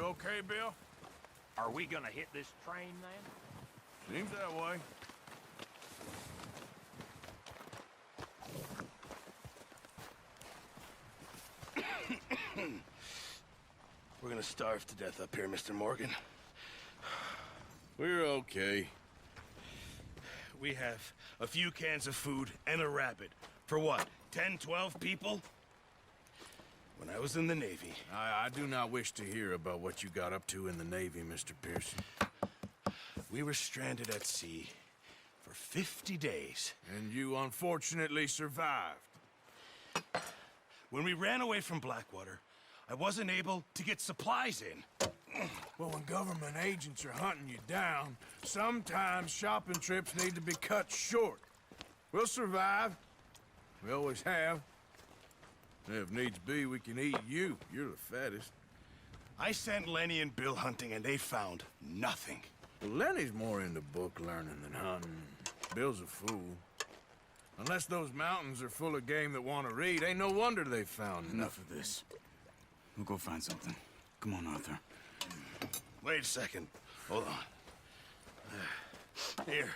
okay, Bill? Are we gonna hit this train, then? Seems that way. We're gonna starve to death up here, Mr. Morgan. We're okay. We have a few cans of food and a rabbit. For what, 10, 12 people? When I was in the Navy... I do not wish to hear about what you got up to in the Navy, Mr. Pearson. We were stranded at sea for 50 days. And you unfortunately survived. When we ran away from Blackwater, I wasn't able to get supplies in. Well, when government agents are hunting you down, sometimes shopping trips need to be cut short. We'll survive. We always have. And if needs be, we can eat you. You're the fattest. I sent Lenny and Bill hunting, and they found nothing. Well, Lenny's more into book learning than hunting. Bill's a fool. Unless those mountains are full of game that want to read, ain't no wonder they found Enough of this. We'll go find something. Come on, Arthur. Wait a second. Hold on. Here.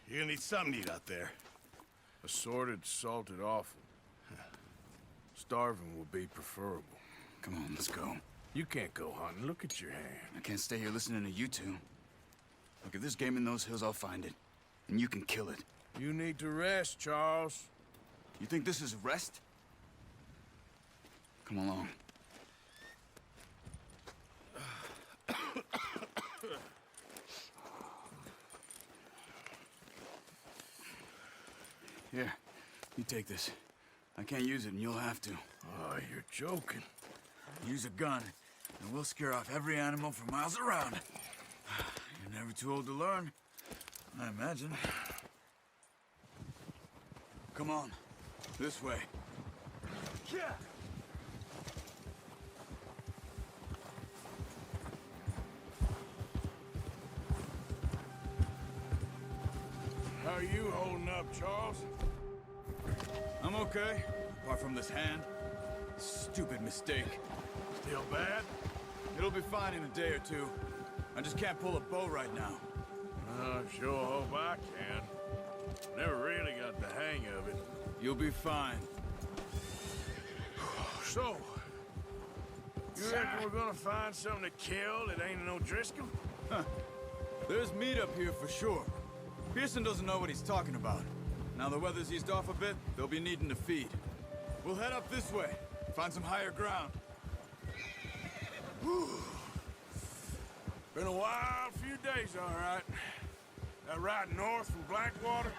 You're gonna need something to eat out there. Assorted, salted offal. Starving will be preferable. Come on, let's go. You can't go hunting. Look at your hand. I can't stay here listening to you two. Look, if there's game in those hills, I'll find it. And you can kill it. You need to rest, Charles. You think this is rest? Come along. Here, you take this. I can't use it, and you'll have to. Oh, you're joking. Use a gun, and we'll scare off every animal for miles around. You're never too old to learn, I imagine. Come on, this way. Yeah. How are you holding up, Charles? I'm okay, apart from this hand. Stupid mistake. Still bad? It'll be fine in a day or two. I just can't pull a bow right now. I sure hope I can. Never really got the hang of it. You'll be fine. So, you reckon we're gonna find something to kill that ain't no Driscoll? There's meat up here for sure. Pearson doesn't know what he's talking about. Now the weather's eased off a bit, they'll be needing to feed. We'll head up this way, find some higher ground. Whew. Been a wild few days, all right. That ride north from Blackwater,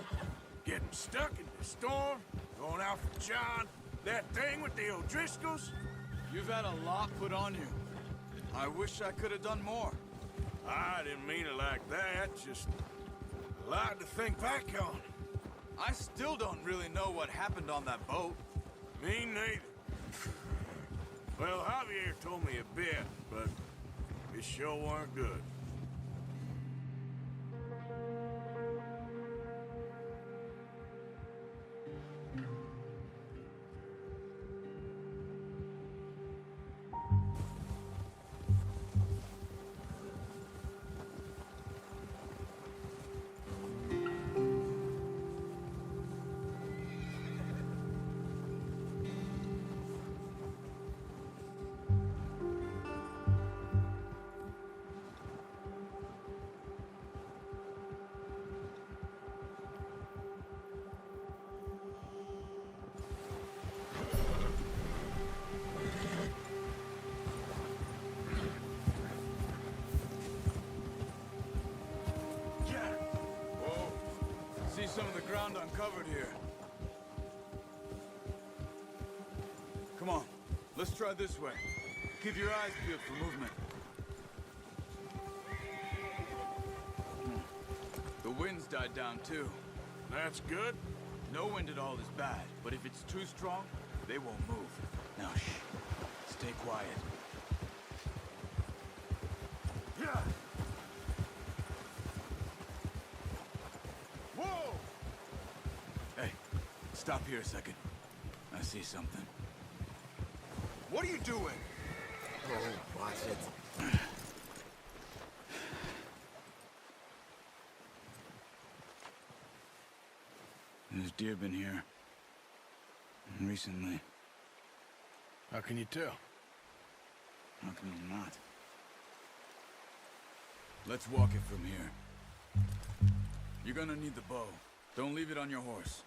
getting stuck in the storm, going out for John, that thing with the O'Driscolls. You've had a lot put on you. I wish I could have done more. I didn't mean it like that, just a lot to think back on. I still don't really know what happened on that boat. Me neither. Well, Javier told me a bit, but it sure weren't good. See some of the ground uncovered here. Come on, let's try this way. Keep your eyes peeled for movement. The wind's died down too. That's good. No wind at all is bad, but if it's too strong, they won't move. Now shh, stay quiet. Yeah. Whoa! Hey, stop here a second. I see something. What are you doing? Oh, watch it. There's deer been here. Recently. How can you tell? How can you not? Let's walk it from here. You're gonna need the bow. Don't leave it on your horse.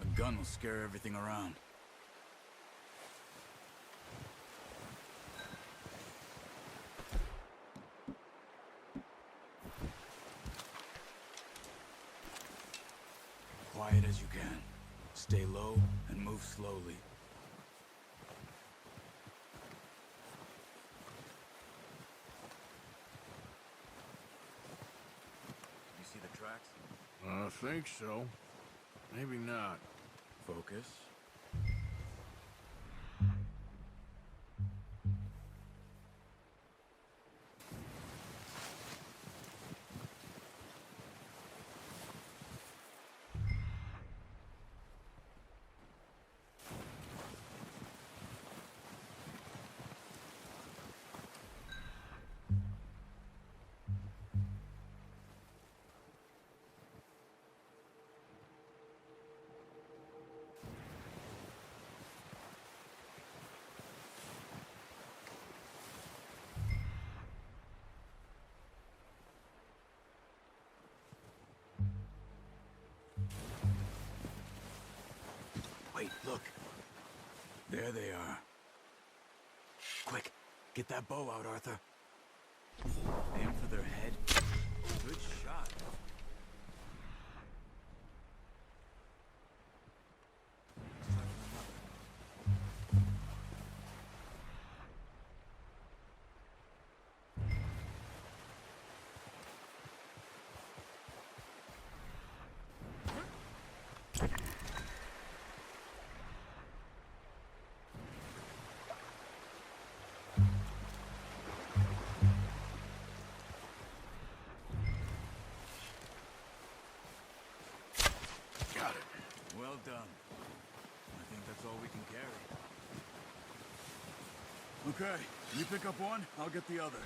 A gun will scare everything around. Quiet as you can. Stay low and move slowly. You see the tracks? I think so. Maybe not. Focus. Wait, look. There they are. Quick, get that bow out, Arthur. Aim for their head. Good shot. Got it. Well done. I think that's all we can carry. Okay, you pick up one, I'll get the other.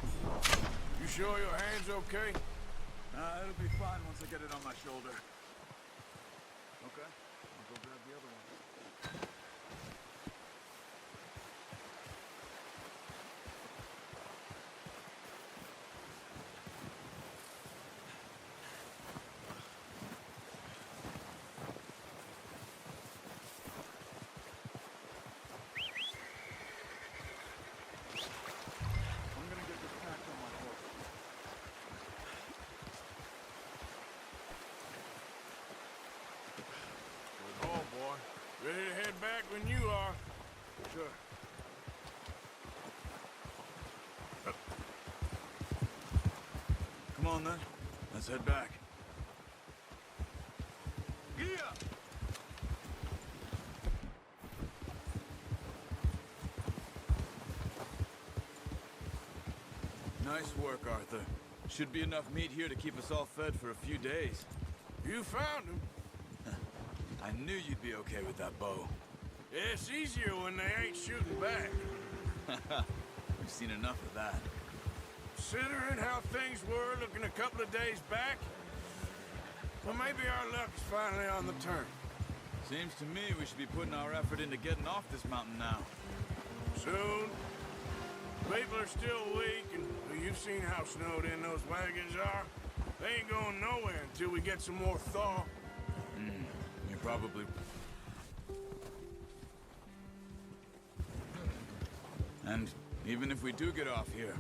You sure your hand's okay? It'll be fine once I get it on my shoulder. Okay, I'll go grab the other one. I'm gonna get this packed on my horse. Oh, boy. Ready to head back when you are. Sure. Come on then, let's head back. Yeah! Nice work, Arthur. Should be enough meat here to keep us all fed for a few days. You found him. I knew you'd be okay with that bow. It's easier when they ain't shooting back. We've seen enough of that. Considering how things were looking a couple of days back, well, maybe our luck is finally on the turn. Seems to me we should be putting our effort into getting off this mountain now. Soon. People are still weak, and well, you've seen how snowed in those wagons are. They ain't going nowhere until we get some more thaw. You're probably... And even if we do get off here,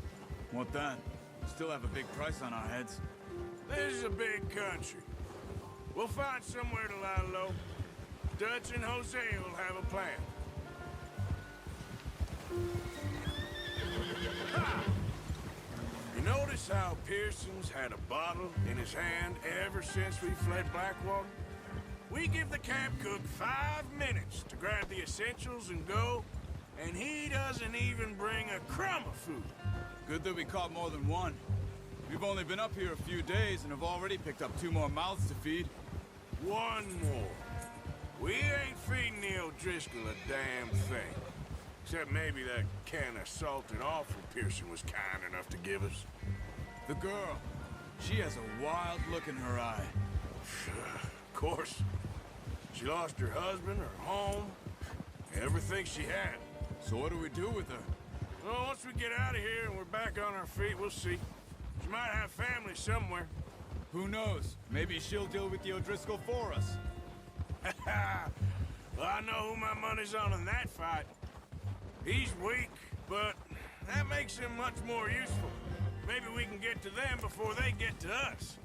what then? We still have a big price on our heads. This is a big country. We'll find somewhere to lie low. Dutch and Jose will have a plan. Ha! You notice how Pearson's had a bottle in his hand ever since we fled Blackwater? We give the camp cook 5 minutes to grab the essentials and go, and he doesn't even bring a crumb of food. Good that we caught more than one. We've only been up here a few days and have already picked up 2 more mouths to feed. One more. We ain't feeding the O'Driscoll a damn thing. Except maybe that can of salted offal Pearson was kind enough to give us. The girl. She has a wild look in her eye. Of course. She lost her husband, her home, everything she had. So what do we do with her? Well, once we get out of here and we're back on our feet, we'll see. She might have family somewhere. Who knows? Maybe she'll deal with the O'Driscoll for us. Well, I know who my money's on in that fight. He's weak, but that makes him much more useful. Maybe we can get to them before they get to us.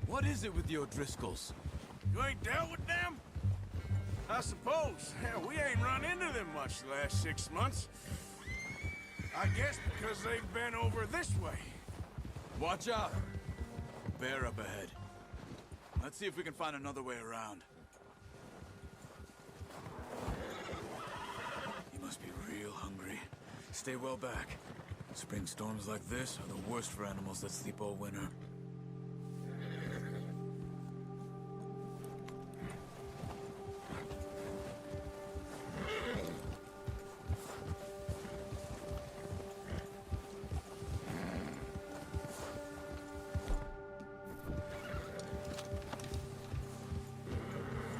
What is it with the O'Driscolls? You ain't dealt with them? I suppose. Hell, we ain't run into them much the last 6 months. I guess because they've been over this way. Watch out! Bear up ahead. Let's see if we can find another way around. He must be real hungry. Stay well back. Spring storms like this are the worst for animals that sleep all winter.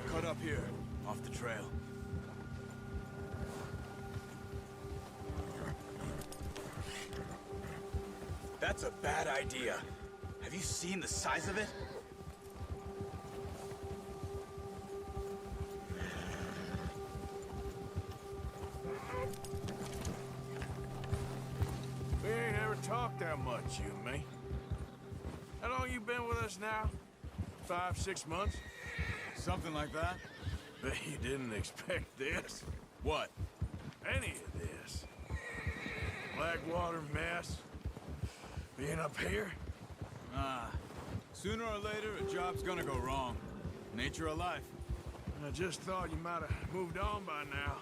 Cut up here, off the trail. That's a bad idea. Have you seen the size of it? We ain't ever talked that much, you and me. How long you been with us now? 5, 6 months? Something like that? Bet you didn't expect this. What? Any of this. Blackwater mess. Being up here? Sooner or later, a job's gonna go wrong. Nature of life. I just thought you might have moved on by now.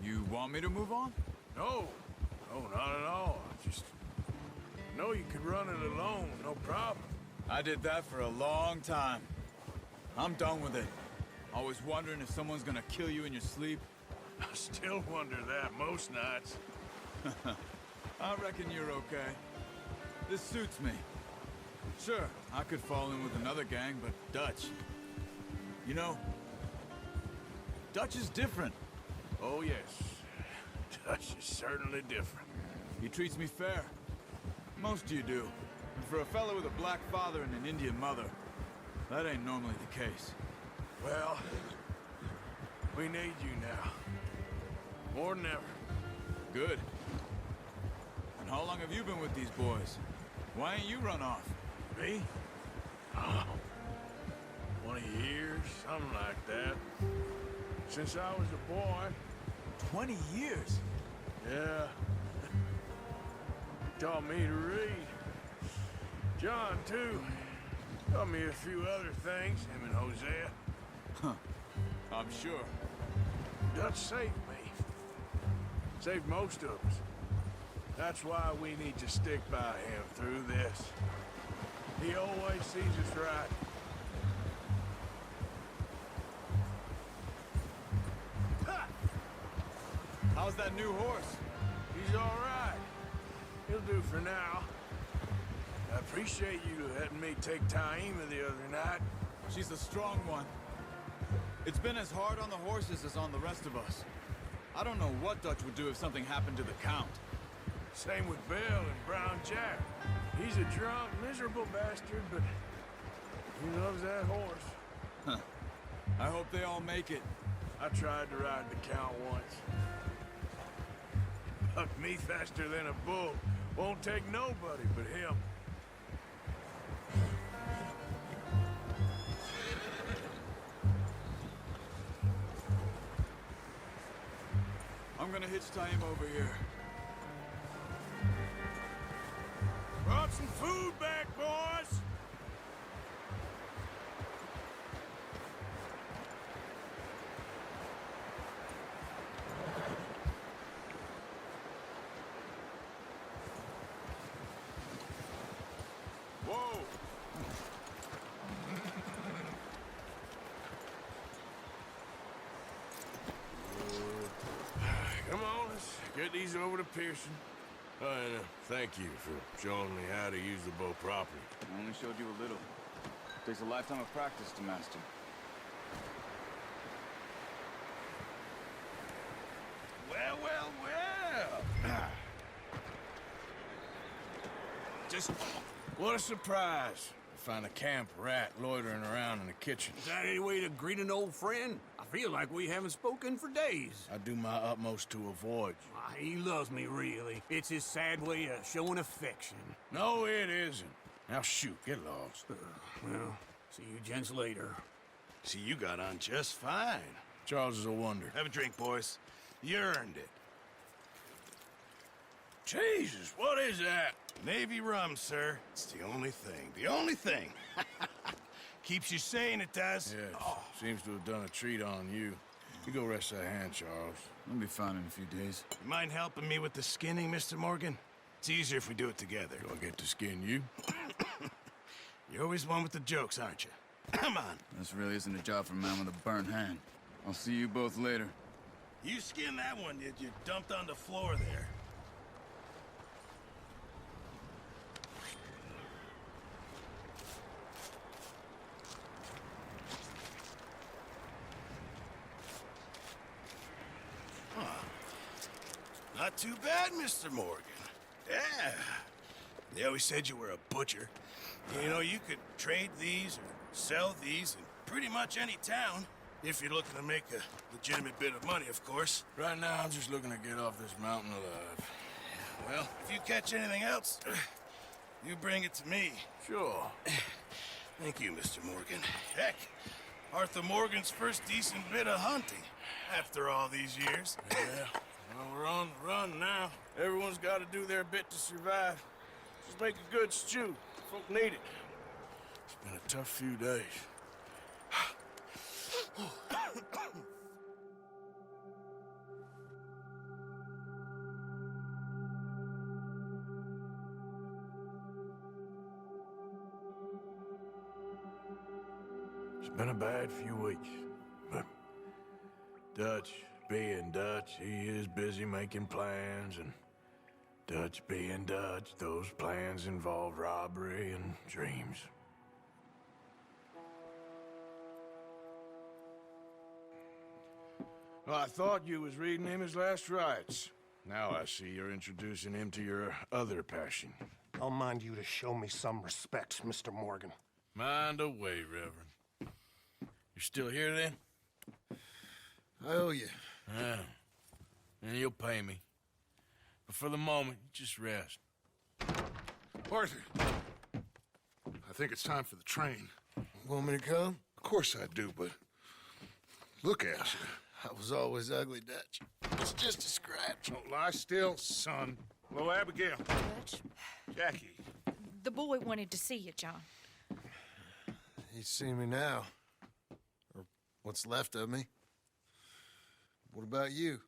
You want me to move on? No. No, not at all. I just know you could run it alone, no problem. I did that for a long time. I'm done with it. Always wondering if someone's gonna kill you in your sleep. I still wonder that most nights. I reckon you're okay. This suits me. Sure, I could fall in with another gang, but Dutch... You know, Dutch is different. Oh, yes. Dutch is certainly different. He treats me fair. Most of you do. And for a fellow with a black father and an Indian mother, that ain't normally the case. Well, we need you now. More than ever. Good. And how long have you been with these boys? Why ain't you run off? Me? Oh, 20 years, something like that. Since I was a boy. 20 years? Yeah. Taught me to read. John, too. Taught me a few other things, him and Hosea. Huh. I'm sure. Dutch saved me. Saved most of us. That's why we need to stick by him through this. He always sees us right. Ha! How's that new horse? He's all right. He'll do for now. I appreciate you letting me take Taima the other night. She's a strong one. It's been as hard on the horses as on the rest of us. I don't know what Dutch would do if something happened to the Count. Same with Bill and Brown Jack. He's a drunk, miserable bastard, but he loves that horse. Huh. I hope they all make it. I tried to ride the Count once. Bucked me faster than a bull. Won't take nobody but him. I'm gonna hitch Taima over here. Brought some food back, boys! Whoa! Come on, let's Get these over to Pearson. Oh, and thank you for showing me how to use the bow properly. I only showed you a little. Takes a lifetime of practice to master. Well, well, well. Just what a surprise. Find a camp rat loitering around in the kitchen. Is that any way to greet an old friend? I feel like we haven't spoken for days. I do my utmost to avoid you. Why, he loves me, really. It's his sad way of showing affection. No, it isn't. Now shoot, get lost. Well, see you gents later. See, you got on just fine. Charles is a wonder. Have a drink, boys. You earned it. Jesus, what is that? Navy rum, sir. It's the only thing. The only thing. Keeps you sane, it does. Yes, seems to have done a treat on you. You go rest that hand, Charles. I'll be fine in a few days. You mind helping me with the skinning, Mr. Morgan? It's easier if we do it together. Do I get to skin you? You're always one with the jokes, aren't you? Come on. This really isn't a job for a man with a burnt hand. I'll see you both later. You skinned that one, did you? Dumped on the floor there. Not too bad, Mr. Morgan. Yeah. They always said you were a butcher. You know, you could trade these or sell these in pretty much any town. If you're looking to make a legitimate bit of money, of course. Right now, I'm just looking to get off this mountain alive. Well, if you catch anything else, you bring it to me. Sure. Thank you, Mr. Morgan. Heck, Arthur Morgan's first decent bit of hunting after all these years. Yeah. Well, we're on the run now. Everyone's got to do their bit to survive. Just make a good stew. Folk need it. It's been a tough few days. It's been a bad few weeks, but Dutch being Dutch, he is busy making plans, and Dutch being Dutch, those plans involve robbery and dreams. Well, I thought you was reading him his last rites. Now I see you're introducing him to your other passion. I'll mind you to show me some respect, Mr. Morgan. Mind away, Reverend. You're still here, then? I owe you. Yeah. And you'll pay me. But for the moment, just rest. Arthur, I think it's time for the train. Want me to come? Of course I do, but look at you. I was always ugly, Dutch. It's just a scratch. Don't lie still, son. Hello, Abigail. Dutch, Jackie. the boy wanted to see you, John. He's seen me now. Or what's left of me. What about you?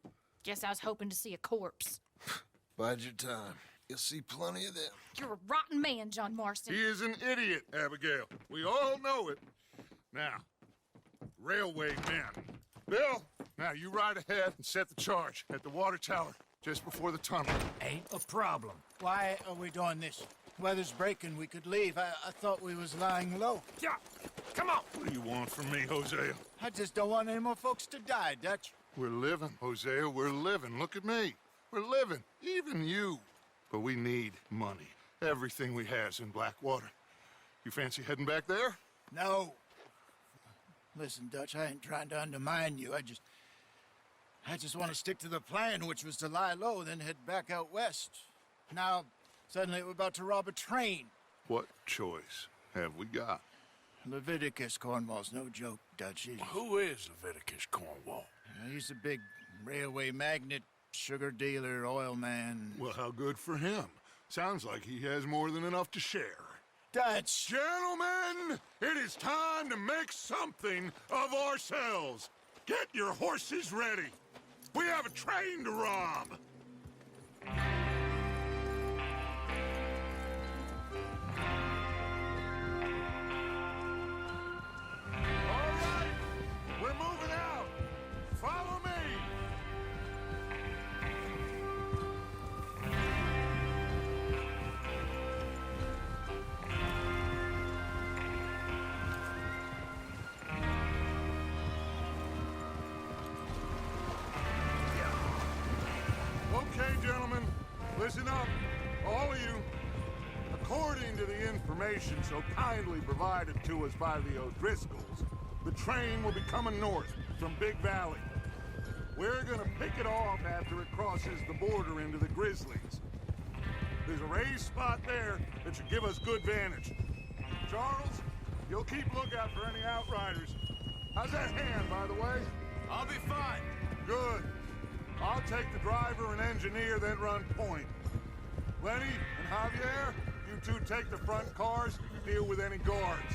Guess I was hoping to see a corpse. Bide your time. You'll see plenty of them. You're a rotten man, John Marston. He is an idiot, Abigail. We all know it. Now, railway men. Bill, now you ride ahead and set the charge at the water tower just before the tunnel. Ain't a problem. Why are we doing this? Weather's breaking. We could leave. I thought we was lying low. Yeah, come on. What do you want from me, Hosea? I just don't want any more folks to die, Dutch. We're living, Hosea. We're living. Look at me. We're living. Even you. But we need money. Everything we has in Blackwater. You fancy heading back there? No. Listen, Dutch, I ain't trying to undermine you. I just want to stick to the plan, which was to lie low, then head back out west. Now, suddenly we're about to rob a train. What choice have we got? Leviticus Cornwall's no joke, Dutch. Who is Leviticus Cornwall? He's a big railway magnate, sugar dealer, oil man. Well, how good for him. Sounds like he has more than enough to share. Dutch! Gentlemen, it is time to make something of ourselves. Get your horses ready. We have a train to rob. All right, we're moving out. Follow me. According to the information so kindly provided to us by the O'Driscolls, the train will be coming north from Big Valley. We're gonna pick it off after it crosses the border into the Grizzlies. There's a raised spot there that should give us good vantage. Charles, you'll keep lookout for any outriders. How's that hand, by the way? I'll be fine. Good. I'll take the driver and engineer, then run point. Lenny and Javier, you two take the front cars and deal with any guards.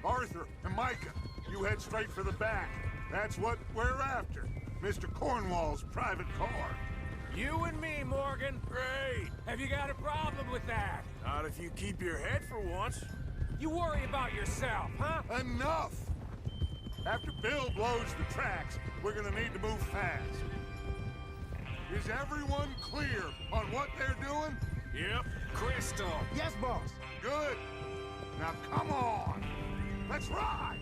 Arthur and Micah, you head straight for the back. That's what we're after. Mr. Cornwall's private car. You and me, Morgan. Great. Have you got a problem with that? Not if you keep your head for once. You worry about yourself, huh? Enough! After Bill blows the tracks, we're gonna need to move fast. Is everyone clear on what they're doing? Yep. Crystal. Yes, boss. Good. Now come on. Let's ride.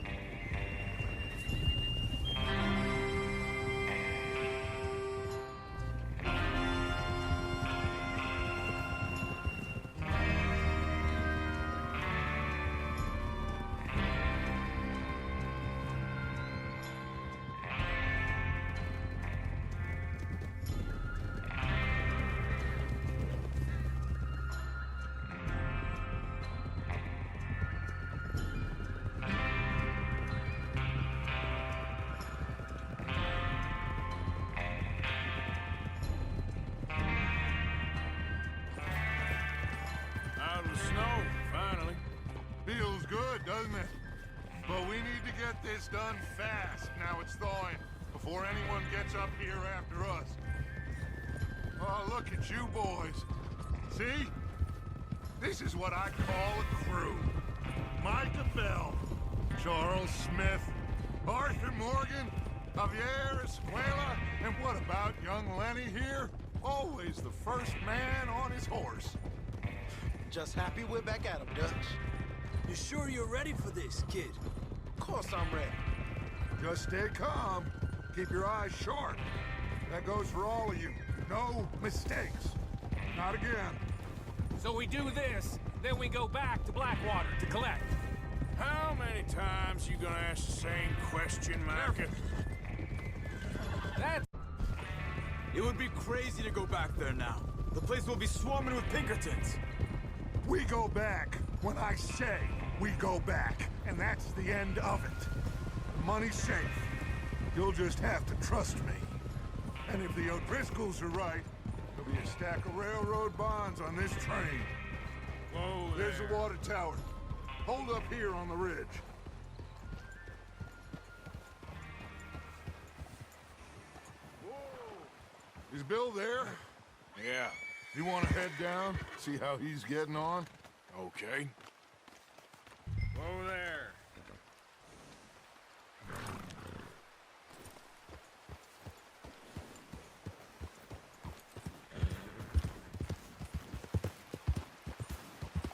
Out of the snow, finally. Feels good, doesn't it? But we need to get this done fast. Now it's thawing, before anyone gets up here after us. Oh, look at you boys. See? This is what I call a crew. Micah Bell, Charles Smith, Arthur Morgan, Javier Escuela, and what about young Lenny here? Always the first man on his horse. Just happy we're back at him, Dutch. You sure you're ready for this, kid? Of course I'm ready. Just stay calm. Keep your eyes sharp. That goes for all of you. No mistakes. Not again. So we do this, then we go back to Blackwater to collect. How many times you gonna ask the same question, Micah? That's... It would be crazy to go back there now. The place will be swarming with Pinkertons. We go back when I say we go back, and that's the end of it. The money's safe. You'll just have to trust me. And if the O'Driscolls are right, there'll be a stack of railroad bonds on this train. Whoa There's there. the water tower. Hold up here on the ridge. Whoa. Is Bill there? Yeah. You want to head down, see how he's getting on? Okay. Whoa there.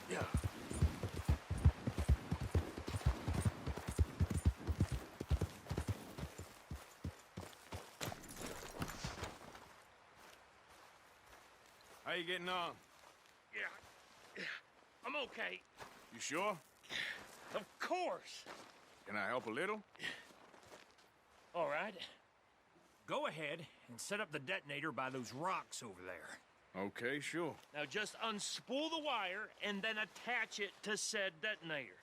Yeah. How you getting on? Yeah, I'm okay. You sure? Of course. Can I help a little? All right. Go ahead and set up the detonator by those rocks over there. Okay, sure. Now just unspool the wire and then attach it to said detonator.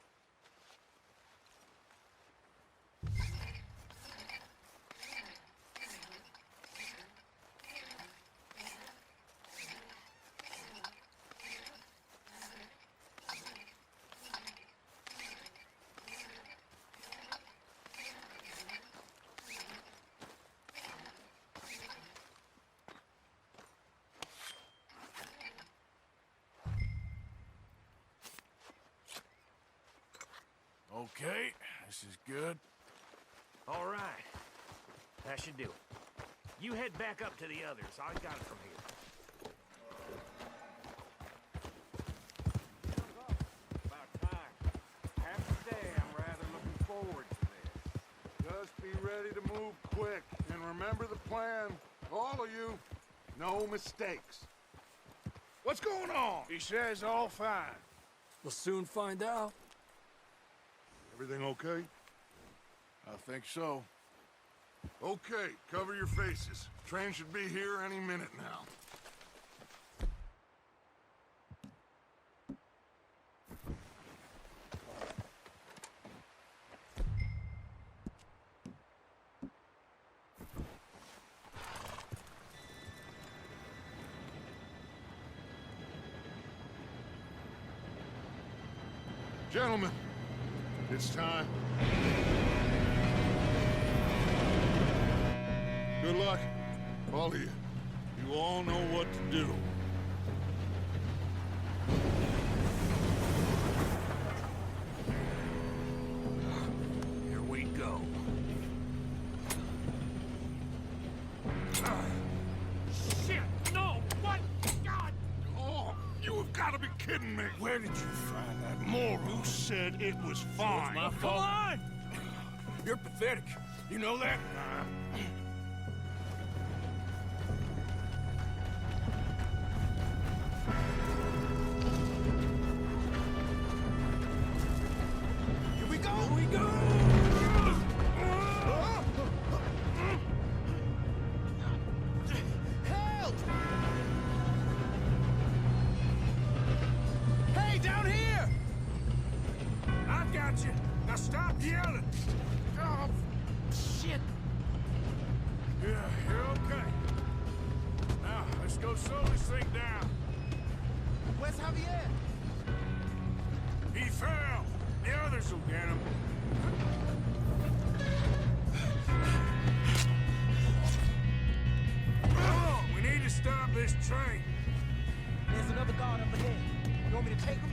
Okay, this is good. All right. That should do it. You head back up to the others. I got it from here. About time. Have to say I'm rather looking forward to this. Just be ready to move quick, and remember the plan. All of you, no mistakes. What's going on? He says all fine. We'll soon find out. Everything okay? I think so. Okay, cover your faces. Train should be here any minute now. Gentlemen, it's time. Good luck, all of you. You all know what to do. Here we go. Shit! No! What? God! Oh, you have got to be kidding me. Where did you find that moron? You said it was fine. My Come fault. on! You're pathetic. You know that? Here we go! Here we go! Help! Hey, down here! I got you. Now stop yelling. Oh, shit. Yeah, you're okay. Now, let's go slow this thing down. Where's Javier? He fell. The others will get him. Oh, we need to stop this train. There's another guard up ahead. You want me to take him?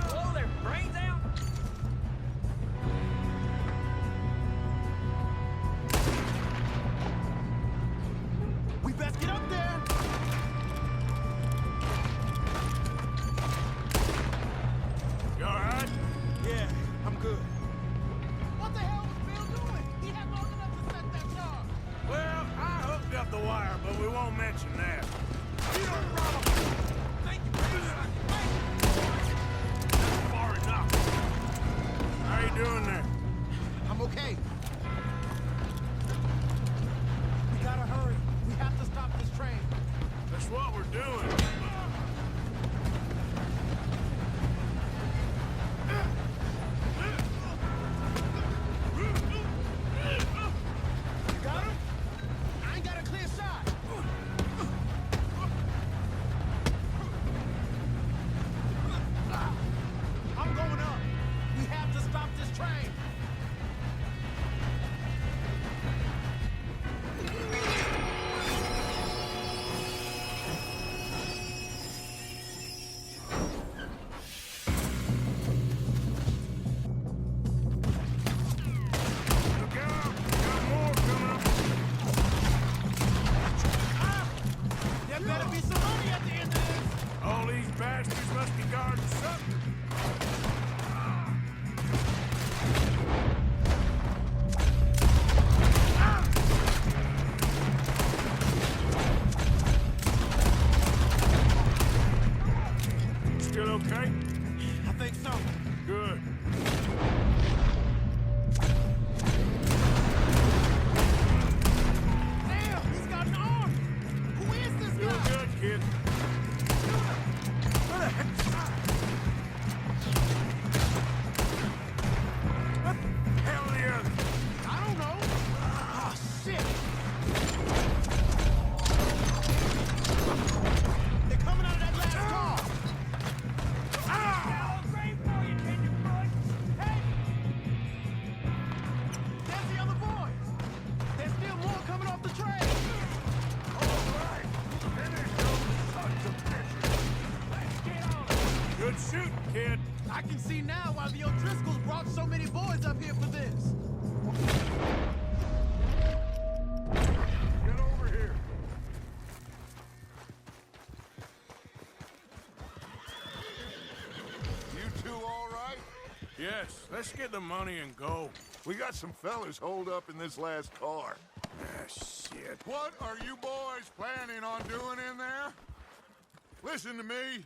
Blow their brains out! We best get up there! You all right? Yeah, I'm good. What the hell was Bill doing? He had long enough to set that charge. Well, I hooked up the wire, but we won't mention that. You don't problem. Thank you, man. Far enough. How you doing there? I'm okay. We gotta hurry. We have to stop this train. That's what we're doing. You got him? I ain't got a clear shot. I'm going up. We have to stop this train. can see now why the O'Driscolls brought so many boys up here for this. Get over here. You two all right? Yes, let's get the money and go. We got some fellas holed up in this last car. Ah, shit. What are you boys planning on doing in there? Listen to me.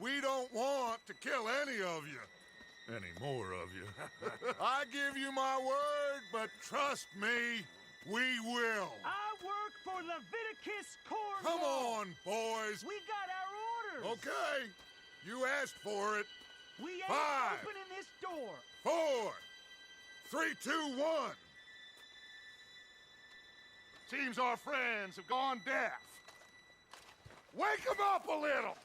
We don't want to kill any of you. Any more of you. I give you my word, but trust me, we will. I work for Leviticus Corps. Come on, boys. We got our orders. Okay. You asked for it. We ain't 5, opening this door. 4, 3, 2, 1. Seems our friends have gone deaf. Wake them up a little.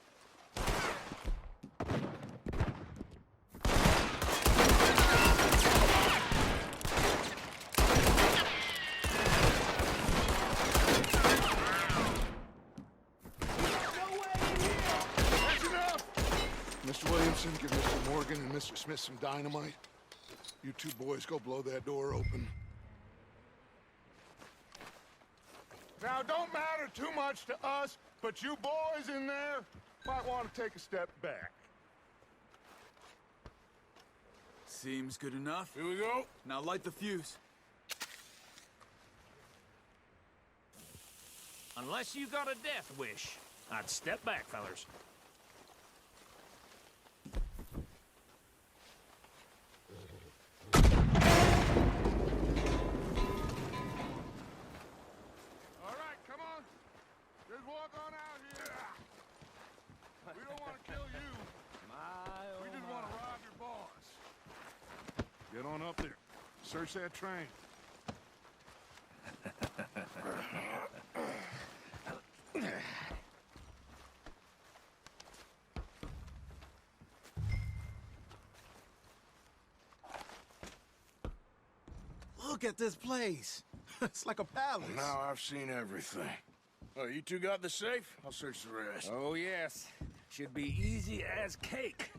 Mr. Williamson, give Mr. Morgan and Mr. Smith some dynamite. You two boys go blow that door open. Now, don't matter too much to us, but you boys in there might want to take a step back. Seems good enough. Here we go. Now light the fuse. Unless you got a death wish, I'd step back, fellers. All right, come on. Just walk on out here. We don't want to kill you. We just want to rob your boss. Get on up there. Search that train. Look at this place. It's like a palace. Now I've seen everything. Oh, you two got the safe? I'll search the rest. Oh, yes. Should be easy as cake.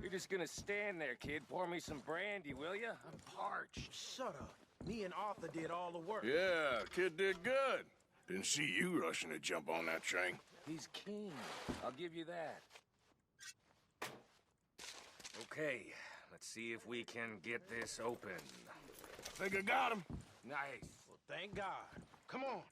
You're just gonna stand there, kid. Pour me some brandy, will ya? I'm parched. Shut up. Me and Arthur did all the work. Yeah, kid did good. Didn't see you rushing to jump on that train. He's keen. I'll give you that. Okay, let's see if we can get this open. Think I got him. Nice. Well, thank God. Come on.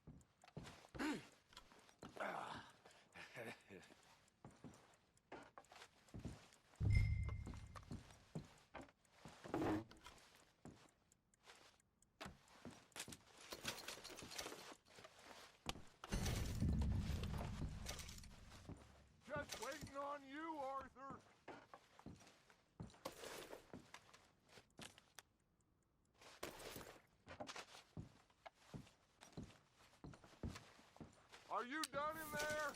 Just waiting on you, Arthur. Are you done in there?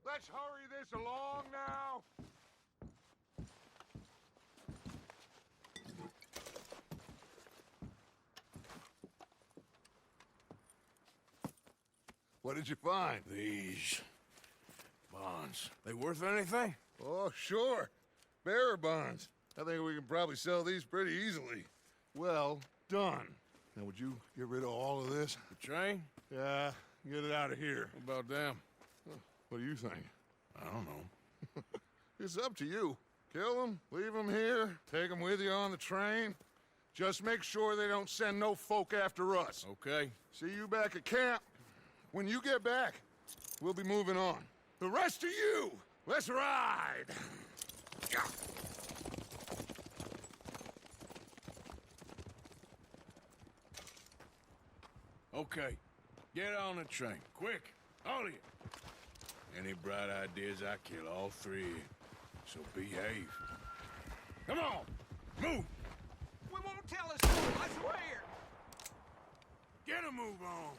Let's hurry this along now. What did you find? These bonds. They worth anything? Oh, sure. Bearer bonds. I think we can probably sell these pretty easily. Well done. Now, would you get rid of all of this? The train? Yeah, get it out of here. What about them? What do you think? I don't know. It's up to you. Kill them, leave them here, take them with you on the train. Just make sure they don't send no folk after us. Okay. See you back at camp. When you get back, we'll be moving on. The rest of you, let's ride! Okay. Get on the train. Quick. All of you. Any bright ideas, I kill all three of you. So behave. Come on! Move! We won't tell us, I swear. Get a move on!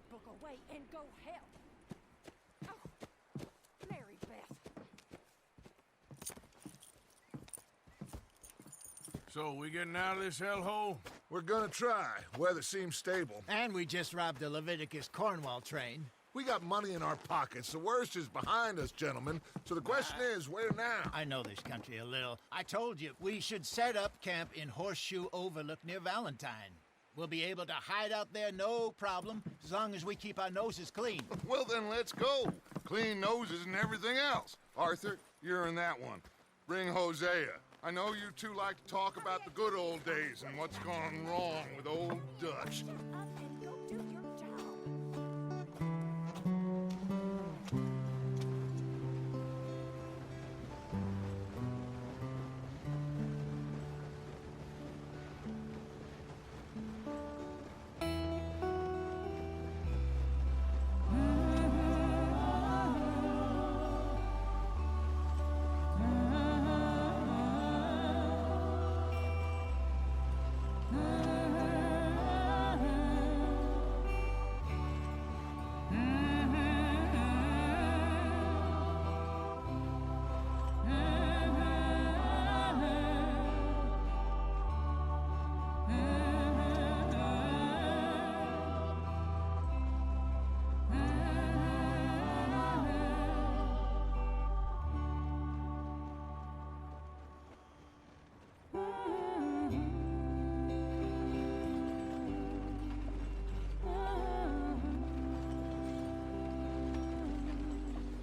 right book away and go help. Oh, Mary Beth. So, we getting out of this hellhole? We're gonna try. Weather seems stable. And we just robbed the Leviticus Cornwall train. We got money in our pockets. The worst is behind us, gentlemen. So the question is, where now? I know this country a little. I told you, we should set up camp in Horseshoe Overlook near Valentine. We'll be able to hide out there no problem, as long as we keep our noses clean. Well, then let's go. Clean noses and everything else. Arthur, you're in that one. Bring Hosea. I know you two like to talk about the good old days and what's gone wrong with old Dutch. Up and go do your job.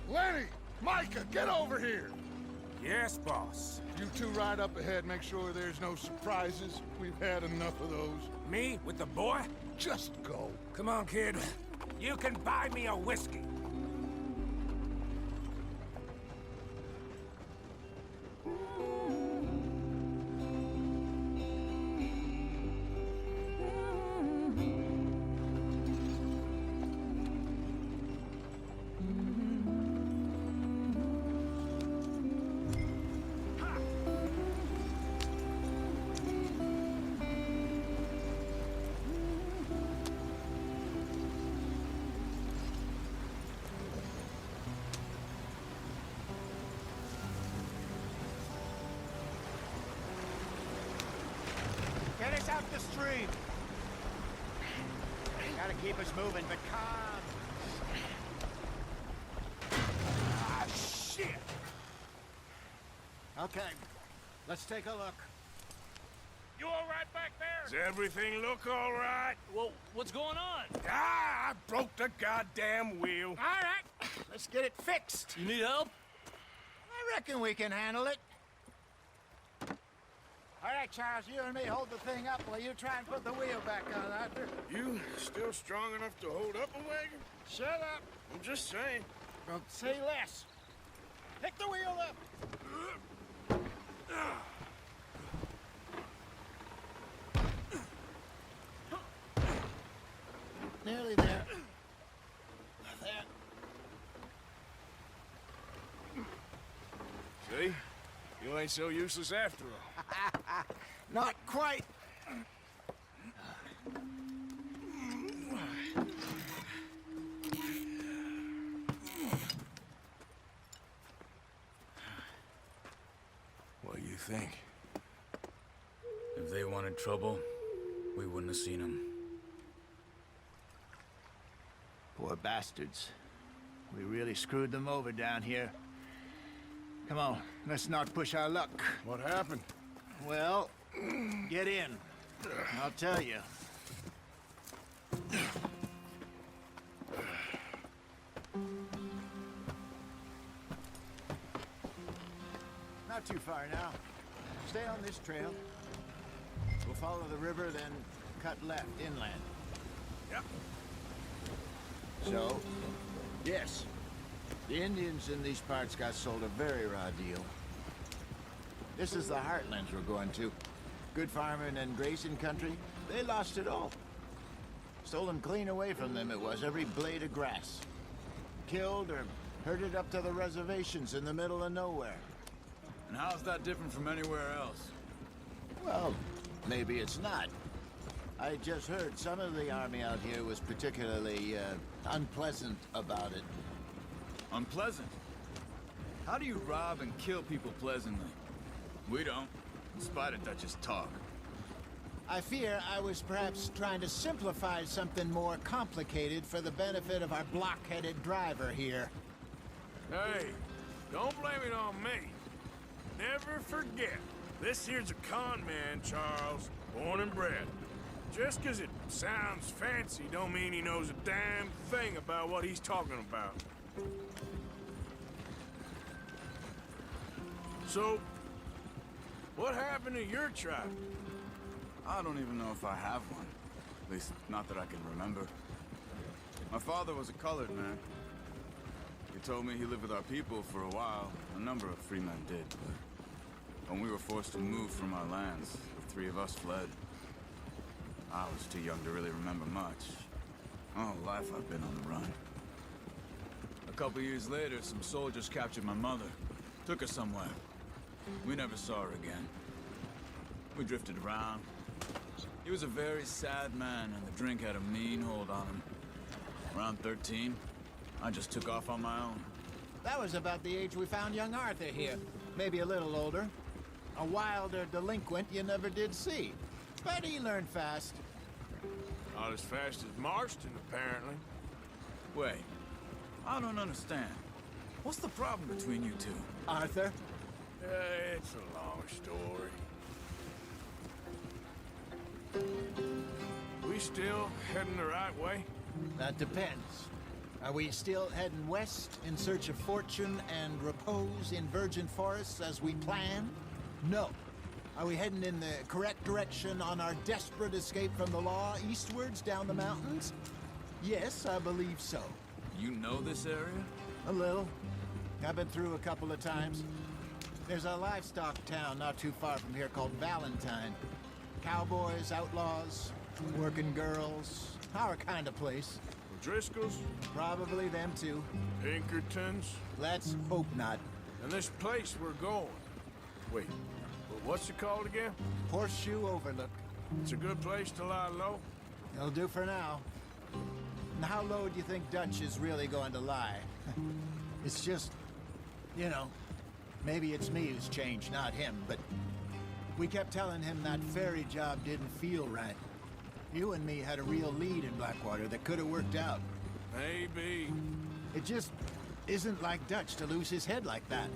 Lenny! Micah, get over here! Yes, boss. You two ride up ahead, make sure there's no surprises. We've had enough of those. Me with the boy? Just go. Come on, kid. You can buy me a whiskey. Get us out the stream. Gotta keep us moving, but calm. Ah, shit! Okay, let's take a look. You all right back there? Does everything look all right? Well, what's going on? Ah, I broke the goddamn wheel. All right, let's get it fixed. You need help? I reckon we can handle it. All right, Charles, you and me hold the thing up while you try and put the wheel back on, Arthur. You still strong enough to hold up a wagon? Shut up. I'm just saying. Well, say less. Pick the wheel up. Nearly there. There. See? You ain't so useless after all. Not quite. What do you think? If they wanted trouble, we wouldn't have seen them. Poor bastards. We really screwed them over down here. Come on, let's not push our luck. What happened? Well, get in. I'll tell you. Not too far now. Stay on this trail. We'll follow the river, then cut left inland. Yep. So, yes, the Indians in these parts got sold a very raw deal. This is the heartlands we're going to. Good farming and grazing country, they lost it all. Stolen clean away from them it was, every blade of grass. Killed or herded up to the reservations in the middle of nowhere. And how's that different from anywhere else? Well, maybe it's not. I just heard some of the army out here was particularly unpleasant about it. Unpleasant? How do you rob and kill people pleasantly? We don't, in spite of Dutch's talk. I fear I was perhaps trying to simplify something more complicated for the benefit of our block-headed driver here. Hey, don't blame it on me. Never forget, this here's a con man, Charles, born and bred. Just 'cause it sounds fancy don't mean he knows a damn thing about what he's talking about. So, what happened to your tribe? I don't even know if I have one. At least, not that I can remember. My father was a colored man. He told me he lived with our people for a while. A number of free men did, but when we were forced to move from our lands, the three of us fled. I was too young to really remember much. All life I've been on the run. A couple years later, some soldiers captured my mother. Took her somewhere. We never saw her again. We drifted around. He was a very sad man, and the drink had a mean hold on him. Around 13, I just took off on my own. That was about the age we found young Arthur here. Maybe a little older. A wilder delinquent you never did see. But he learned fast. Not as fast as Marston, apparently. Wait, I don't understand. What's the problem between you two? Arthur? It's a long story. We still heading the right way? That depends. Are we still heading west in search of fortune and repose in virgin forests as we planned? No. Are we heading in the correct direction on our desperate escape from the law eastwards down the mountains? Yes, I believe so. You know this area? A little. I've been through a couple of times. There's a livestock town not too far from here called Valentine. Cowboys, outlaws, working girls, our kind of place. Driscoll's? Probably them too. Pinkertons? Let's hope not. And this place we're going. Wait, what's it called again? Horseshoe Overlook. It's a good place to lie low? It'll do for now. And how low do you think Dutch is really going to lie? It's just, you know, maybe it's me who's changed, not him, but we kept telling him that ferry job didn't feel right. You and me had a real lead in Blackwater that could have worked out. Maybe. It just isn't like Dutch to lose his head like that.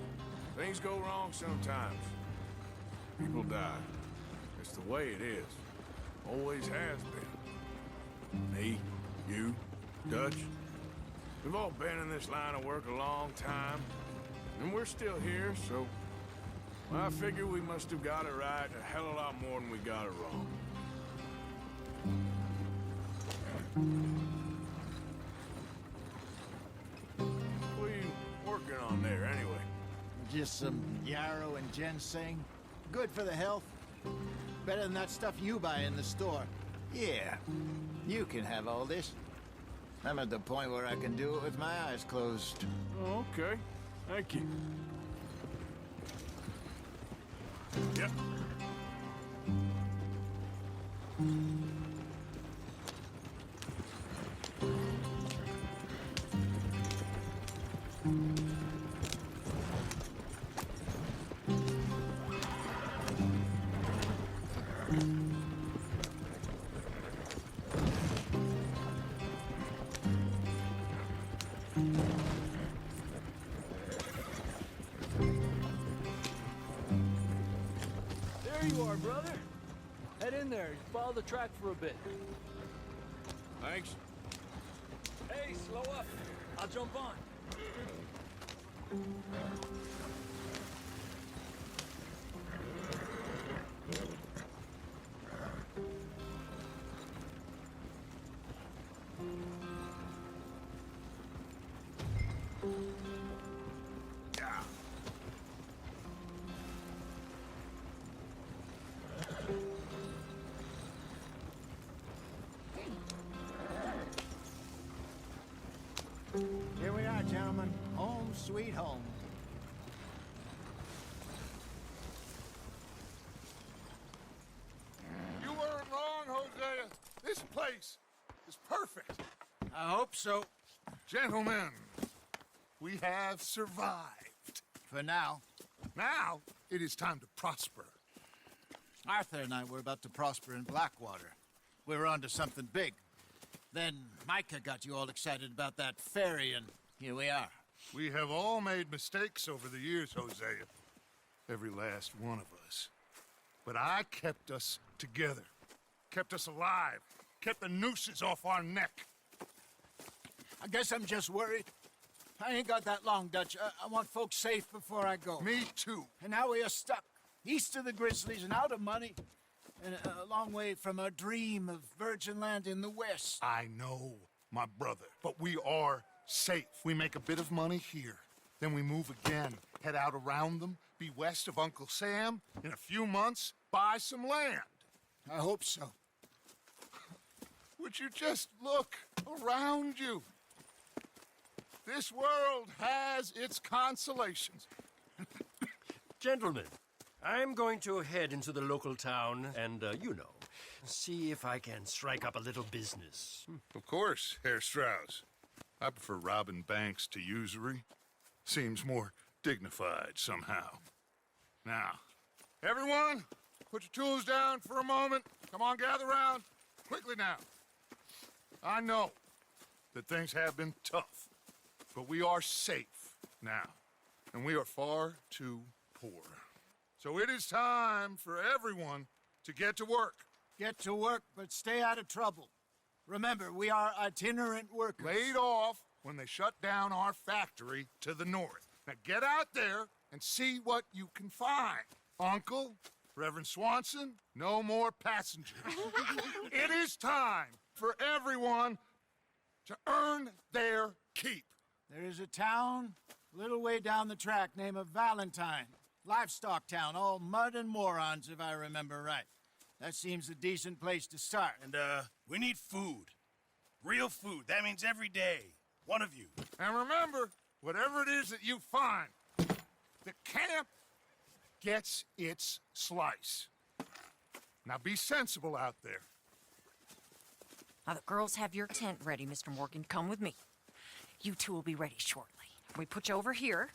Things go wrong sometimes. People die. It's the way it is. Always has been. Me, you, Dutch. We've all been in this line of work a long time. And we're still here, so... I figure we must have got it right a hell of a lot more than we got it wrong. What are you working on there, anyway? Just some yarrow and ginseng. Good for the health. Better than that stuff you buy in the store. Yeah, you can have all this. I'm at the point where I can do it with my eyes closed. Oh, okay. Thank you. Yep. There you are, brother. Head in there. Follow the track for a bit. Thanks. Hey, slow up. I'll jump on. Here we are, gentlemen. Home sweet home. You weren't wrong, Hosea. This place is perfect. I hope so. Gentlemen, we have survived. For now. Now, it is time to prosper. Arthur and I were about to prosper in Blackwater. We were onto something big. Then Micah got you all excited about that ferry, and here we are. We have all made mistakes over the years, Hosea. Every last one of us. But I kept us together. Kept us alive. Kept the nooses off our neck. I guess I'm just worried. I ain't got that long, Dutch. I want folks safe before I go. Me too. And now we are stuck. East of the Grizzlies and out of money. And a long way from our dream of virgin land in the west. I know, my brother. But we are safe. We make a bit of money here. Then we move again. Head out around them. Be west of Uncle Sam. In a few months, buy some land. I hope so. Would you just look around you? This world has its consolations. Gentlemen, I'm going to head into the local town and, see if I can strike up a little business. Of course, Herr Strauss. I prefer robbing banks to usury. Seems more dignified somehow. Now, everyone, put your tools down for a moment. Come on, gather round. Quickly now. I know that things have been tough, but we are safe now, and we are far too poor. So it is time for everyone to get to work. Get to work, but stay out of trouble. Remember, we are itinerant workers. Laid off when they shut down our factory to the north. Now get out there and see what you can find. Uncle, Reverend Swanson, no more passengers. It is time for everyone to earn their keep. There is a town a little way down the track named Valentine. Livestock town, all mud and morons, if I remember right. That seems a decent place to start. And, we need food. Real food. That means every day. One of you. And remember, whatever it is that you find, the camp gets its slice. Now be sensible out there. Now, the girls have your tent ready, Mr. Morgan. Come with me. You two will be ready shortly. We put you over here.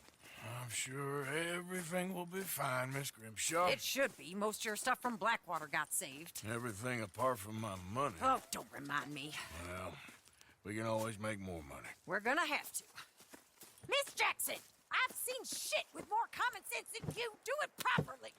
I'm sure everything will be fine, Miss Grimshaw. It should be. Most of your stuff from Blackwater got saved. Everything apart from my money. Oh, don't remind me. Well, we can always make more money. We're gonna have to. Miss Jackson, I've seen shit with more common sense than you. Do it properly.